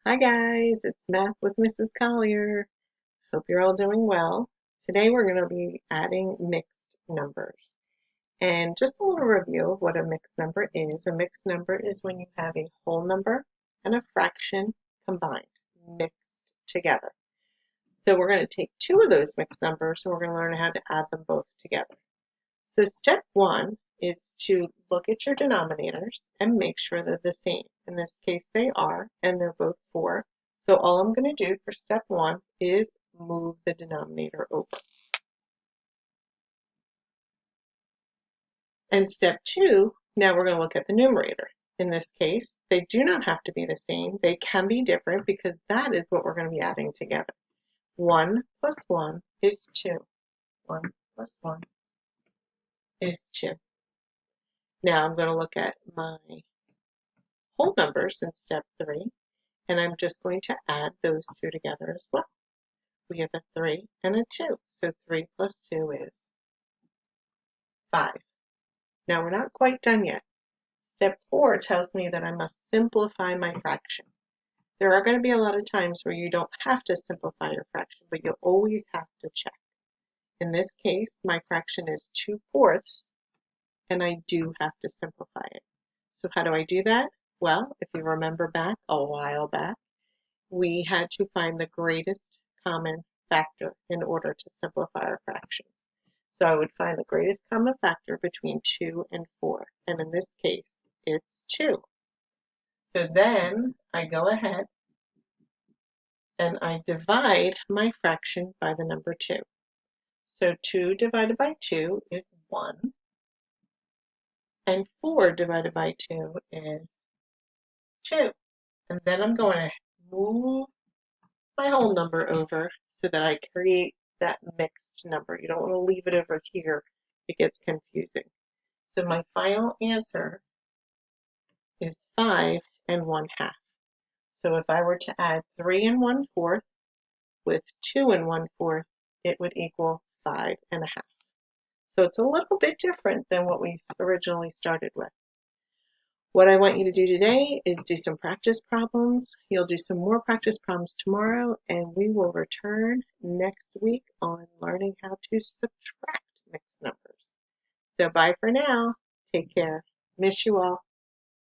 Hi guys, it's Math with Mrs. Collier. Hope you're all doing well. Today we're going to be adding mixed numbers. And just a little review of what a mixed number is. A mixed number is when you have a whole number and a fraction combined, mixed together. So we're going to take two of those mixed numbers and we're going to learn how to add them both together. So step one is to look at your denominators and make sure they're the same. In this case, they are, and they're both 4. So all I'm going to do for step one is move the denominator over. And step two, now we're going to look at the numerator. In this case, they do not have to be the same. They can be different because that is what we're going to be adding together. 1 plus 1 is 2. 1 plus 1 is 2. Now I'm going to look at my whole numbers in step 3, and I'm just going to add those two together as well. We have a 3 and a 2, so 3 plus 2 is 5. Now we're not quite done yet. Step 4 tells me that I must simplify my fraction. There are going to be a lot of times where you don't have to simplify your fraction, but you always have to check. In this case, my fraction is 2/4, and I do have to simplify it. So how do I do that? Well, if you remember back a while back, we had to find the greatest common factor in order to simplify our fractions. So I would find the greatest common factor between 2 and 4, and in this case, it's 2. So then I go ahead and I divide my fraction by the number 2. So 2 divided by 2 is 1, and 4 divided by 2 is 2. And then I'm going to move my whole number over so that I create that mixed number. You don't want to leave it over here. It gets confusing. So my final answer is 5 and 1/2. So if I were to add 3 and 1/4 with 2 and 1/4, it would equal 5 1/2. So it's a little bit different than what we originally started with. What I want you to do today is do some practice problems. You'll do some more practice problems tomorrow, and we will return next week on learning how to subtract mixed numbers. So bye for now. Take care. Miss you all.